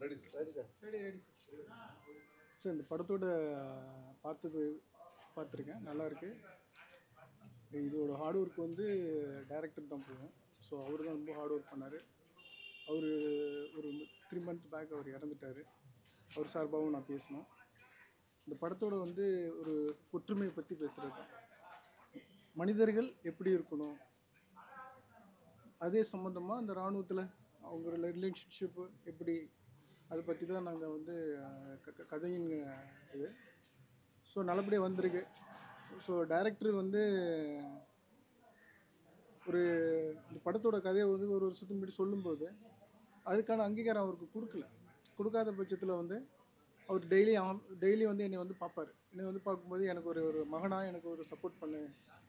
Ready sir sir இந்த படத்தோட பார்த்துருக்கேன், நல்லாயிருக்கு. இதோட ஹார்ட் ஒர்க் வந்து டைரக்டர் தான் போகும். ஸோ அவர் தான் ரொம்ப ஹார்ட் ஒர்க் பண்ணார். அவர் ஒரு 3 month பேக் அவர் இறந்துட்டார். அவர் சார்பாகவும் நான் பேசணும். இந்த படத்தோட வந்து ஒரு ஒற்றுமையை பற்றி பேசுகிறது. மனிதர்கள் எப்படி இருக்கணும், அதே சம்மந்தமாக இந்த இராணுவத்தில் அவங்களோட ரிலேஷன்ஷிப்பு எப்படி, அதை பற்றி தான் நாங்கள் வந்து கதையின் இது. ஸோ நல்லபடியாக வந்திருக்கு. ஸோ டைரக்டர் வந்து ஒரு இந்த படத்தோட கதையை வந்து ஒரு வருஷத்துக்கு முன்னாடி சொல்லும்போது அதுக்கான அங்கீகாரம் அவருக்கு கொடுக்காத பட்சத்தில் வந்து அவர் டெய்லி வந்து என்னை வந்து பார்ப்பார். என்னை வந்து பார்க்கும்போது எனக்கு ஒரு மகனாக எனக்கு ஒரு சப்போர்ட் பண்ணு,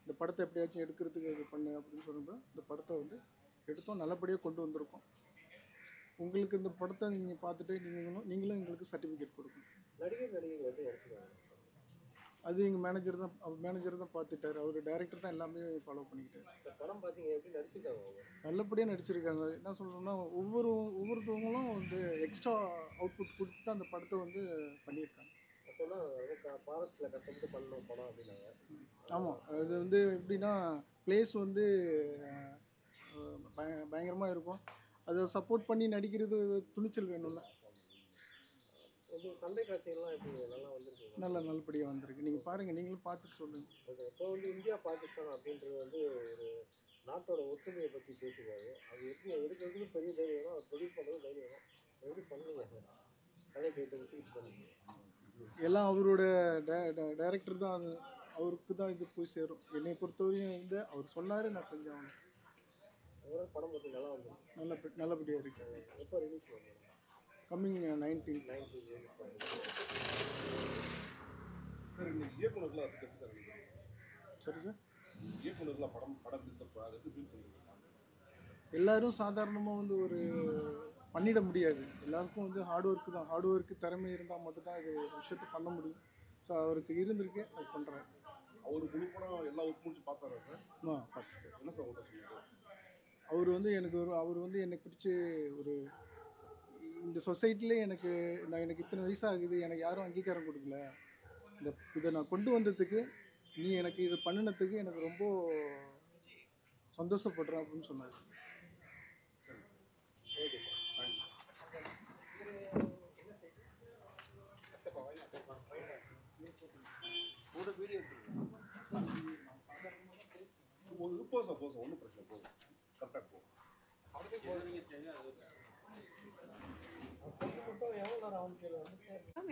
இந்த படத்தை எப்படியாச்சும் எடுக்கிறதுக்கு இது பண்ணு அப்படின்னு சொல்லும்போது இந்த படத்தை வந்து எடுத்தோம், நல்லபடியாக கொண்டு வந்திருக்கோம். உங்களுக்கு இந்த படத்தை நீங்கள் பார்த்துட்டு நீங்களும் எங்களுக்கு சர்டிஃபிகேட் கொடுக்கணும். நடிகர் வந்து அது எங்கள் மேனேஜர் தான் பார்த்துட்டார். அவர் டைரக்டர் தான் எல்லாமே ஃபாலோ பண்ணிக்கிட்டார். படம் பார்த்தீங்க, எப்படி நடிச்சிருக்காங்க? நல்லபடியாக நடிச்சிருக்காங்க. என்ன சொல்கிறோம்னா ஒவ்வொருத்தவங்களும் வந்து எக்ஸ்ட்ரா அவுட்புட் கொடுத்து தான் அந்த படத்தை வந்து பண்ணியிருக்காங்க. ஃபாரஸ்ட்டில் கஷ்டப்பட்டு பண்ணணும் படம் அப்படின்னாங்க. ஆமாம், அது வந்து எப்படின்னா பிளேஸ் வந்து பயங்கரமாக இருக்கும். அதை சப்போர்ட் பண்ணி நடிக்கிறது துணிச்சல் வேணும்ல. சண்டை காட்சிகள்லாம் எப்படி நல்லா வந்துருக்கு? நல்லபடியாக வந்திருக்கு. நீங்கள் பாருங்கள், நீங்களும் பார்த்துட்டு சொல்லுங்கள். ஓகே, இப்போ வந்து இந்தியா பாகிஸ்தான் அப்படின்றது வந்து ஒரு நாட்டோட ஒற்றுமையை பற்றி பேசுகிறாரு. அது எப்படி எடுக்கிறதுக்கு பெரிய தைரியம் வேணும், அதை ப்ரொடியூஸ் பண்ணுறது தைரியம் வேணும். எப்படி பண்ணுங்க கதை கேட்டு யூஸ் பண்ணுங்க. எல்லாம் அவரோட டைரக்டர் தான், அது அவருக்கு தான் இது போய் சேரும். என்னை பொறுத்தவரையும் வந்து அவர் சொன்னார், நான் செஞ்சேன். படம் பற்றி நல்லா வந்து நல்லபடியாக இருக்குது. எப்போ ரிலீஸ் பண்ணுங்க? கம்மிங் 19. சார் இன்னைக்கு இயக்குனர்லாம் அதுக்கு எப்படி சார் சரி சார், இயக்குனர்லாம் படம் அது எப்படி ஃபீல் பண்ணுறீங்க? எல்லோரும் சாதாரணமாக வந்து ஒரு பண்ணிட முடியாது. எல்லாருக்கும் வந்து ஹார்ட் ஒர்க்கு தான். ஹார்ட் ஒர்க்கு திறமை இருந்தால் மட்டும்தான் இது ஒரு விஷயத்தை பண்ண முடியும். ஸோ அவருக்கு இருந்திருக்கு, அது பண்ணுறாரு. அவர் முழு படம் எல்லா ஒர்க் முடிச்சு பார்த்தாரா சார்? பார்த்துட்டு என்ன சார் உங்கள்கிட்ட சொல்லுங்கள்? அவர் வந்து என்னை பிடிச்சி ஒரு இந்த சொசைட்டிலே எனக்கு இத்தனை வயசாகுது, எனக்கு யாரும் அங்கீகாரம் கொடுக்கல, இதை நான் கொண்டு வந்ததுக்கு நீ எனக்கு இது பண்ணினதுக்கு எனக்கு ரொம்ப சந்தோஷப்படுறேன் அப்படின்னு சொன்னார். போதும் ஒன்றும் பிரச்சனை போதும், கரெக்டாக போகும்.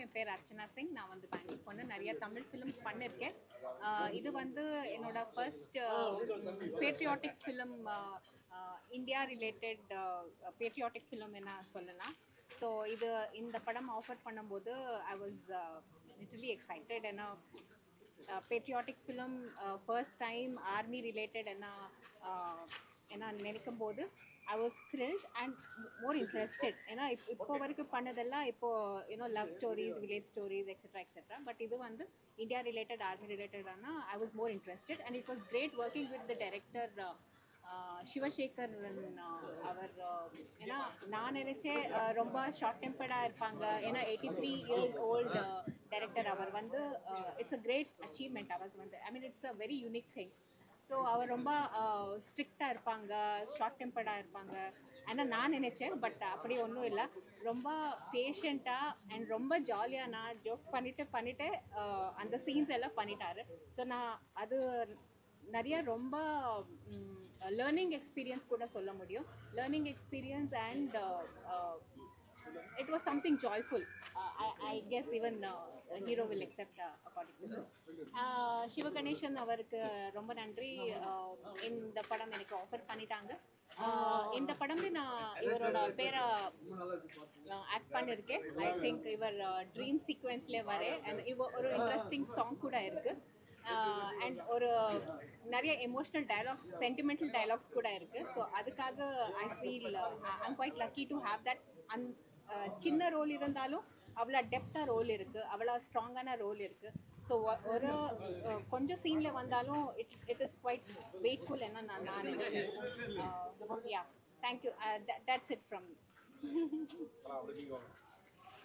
என் பேர் அர்ச்சனா சிங். நான் வந்து பெங்களூர் பொண்ணு. நிறைய தமிழ் ஃபிலிம்ஸ் பண்ணியிருக்கேன். இது வந்து என்னோட first patriotic film, India related patriotic film என்ன சொல்லலாம். ஸோ இந்த படம் ஆஃபர் பண்ணும்போது ஐ வாஸ் லிட்டரலி எக்ஸைட்டட். ஏன்னா patriotic film first time army related என்ன நினைக்கும் போது I was thrilled and more interested. ஏன்னா இப்போ வரைக்கும் பண்ணதெல்லாம் love stories, village stories etcetera. But இது வந்து இந்தியா ரிலேட்டட், ஆர்மி ரிலேட்டடானா I was more interested. And it was great working with the director Sivasekar. அவர் ஏன்னா நான் நினச்சேன் ரொம்ப ஷார்ட் டெம்பர்டாக இருப்பாங்க. ஏன்னா 83 years old டைரக்டர். அவர் வந்து இட்ஸ் அ கிரேட் அச்சீவ்மெண்ட் அவருக்கு வந்து. I mean it's a very unique thing. So அவர் ரொம்ப ஸ்ட்ரிக்டாக இருப்பாங்க, ஷார்ட் டெம்பர்டாக இருப்பாங்க ஆனால் நான் நினச்சேன். பட் அப்படி ஒன்றும் இல்லை. ரொம்ப பேஷண்ட்டாக அண்ட் ரொம்ப ஜாலியாக நான் ஜோக் பண்ணிவிட்டு அந்த சீன்ஸ் எல்லாம் பண்ணிட்டாரு. ஸோ நான் அது நிறைய ரொம்ப லேர்னிங் எக்ஸ்பீரியன்ஸ் கூட சொல்ல முடியும். Learning experience and it was something joyful. I guess even hero will accept according to this. Shiva Ganeshan அவருக்கு ரொம்ப நன்றி. இந்த படம் எனக்கு ஆஃபர் பண்ணிட்டாங்க. இந்த படமே நான் இவரோட பேரை ஆக்ட் பண்ணியிருக்கேன். ஐ திங்க் இவர் ட்ரீம் சீக்வென்ஸ்லேயே வரேன். அண்ட் ஒரு இன்ட்ரெஸ்டிங் சாங் கூட இருக்குது. அண்ட் ஒரு நிறைய எமோஷ்னல் டைலாக்ஸ், சென்டிமெண்டல் டைலாக்ஸ் கூட இருக்குது. ஸோ அதுக்காக I feel I'm quite lucky to have that. சின்ன ரோல் இருந்தாலும் அவ்வளோ டெப்த்தாக ரோல் இருக்குது, அவ்வளோ ஸ்ட்ராங்கான ரோல் இருக்குது. ஸோ ஒரு கொஞ்சம் சீனில் வந்தாலும் இட் இஸ் குவைட் வெயிட்ஃபுல் என்ன நான் நினைச்சேன். Yeah, thank you. That's it from me.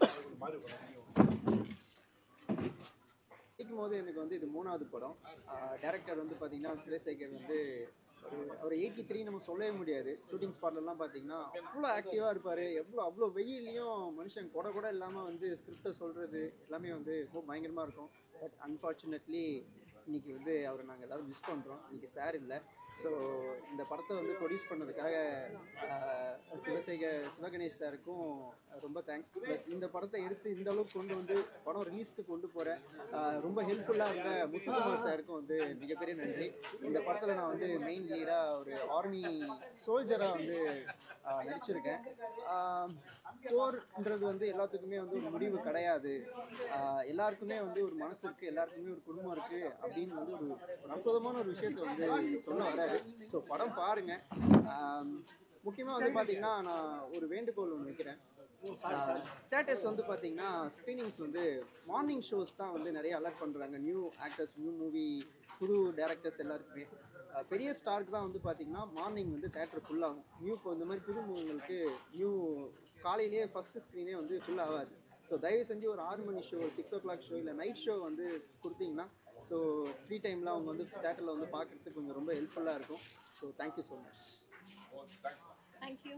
ஒரு மாதிரி இருக்கும். போது எனக்கு வந்து இது 3வது படம். டைரக்டர் வந்து பார்த்தீங்கன்னா சிவசேகர் வந்து அவர் 83 நம்ம சொல்லவே முடியாது. ஷூட்டிங் ஸ்பாட்லலாம் பார்த்தீங்கன்னா அவ்வளோ ஆக்டிவாக இருப்பார். அவ்வளோ வெயிலையும் மனுஷன் கூட இல்லாமல் வந்து ஸ்கிரிப்டை சொல்கிறது எல்லாமே வந்து ரொம்ப பயங்கரமாக இருக்கும். பட் அன்ஃபார்ச்சுனேட்லி இன்றைக்கி வந்து அவரை நாங்கள் எல்லோரும் மிஸ் பண்ணுறோம். இன்றைக்கி சார் இல்லை. ஸோ இந்த படத்தை வந்து ப்ரொடியூஸ் பண்ணதுக்காக சிவகணேஷ் சாருக்கும் ரொம்ப தேங்க்ஸ். ப்ளஸ் இந்த படத்தை எடுத்து இந்த அளவுக்கு கொண்டு வந்து படம் ரிலீஸ்க்கு கொண்டு போகிறேன் ரொம்ப ஹெல்ப்ஃபுல்லாக இருந்த முத்துக்குமார் சாருக்கும் வந்து மிகப்பெரிய நன்றி. இந்த படத்தில் நான் வந்து மெயின் லீடாக ஒரு ஆர்மி சோல்ஜராக வந்து நடிச்சிருக்கேன். போர்ன்றது வந்து எல்லாத்துக்குமே வந்து ஒரு முடிவு கிடையாது. எல்லாருக்குமே வந்து ஒரு மனசு இருக்குது, எல்லாருக்குமே ஒரு குடும்பம் இருக்குது அப்படின்னு வந்து ஒரு அற்புதமான ஒரு விஷயத்தை வந்து சொல்ல வராரு. ஸோ படம் பாருங்கள். முக்கியமாக வந்து பார்த்தீங்கன்னா நான் ஒரு வேண்டுகோள் ஒன்று வைக்கிறேன். தேட்டர்ஸ் வந்து பார்த்தீங்கன்னா ஸ்க்ரீனிங்ஸ் வந்து மார்னிங் ஷோஸ் தான் வந்து நிறைய அலர்ட் பண்ணுறாங்க. நியூ ஆக்டர்ஸ், நியூ மூவி, புது டேரக்டர்ஸ் எல்லாருக்குமே. பெரிய ஸ்டாருக்கு தான் வந்து பார்த்தீங்கன்னா மார்னிங் வந்து தேட்டர் ஃபுல்லாகும். இப்போ இந்த மாதிரி புது மூவிங்களுக்கு காலையிலேயே ஃபஸ்ட்டு ஸ்க்ரீனே வந்து ஃபுல் ஆகாது. ஸோ தயவு செஞ்சு ஒரு 6 மணி ஷோ, 6 o'clock ஷோ இல்லை நைட் ஷோ வந்து கொடுத்தீங்கன்னா ஸோ ஃப்ரீ டைமில் அவங்க வந்து தேட்டரில் வந்து பார்க்குறதுக்கு கொஞ்சம் ரொம்ப ஹெல்ப்ஃபுல்லாக இருக்கும். So thank you so much. Thank you.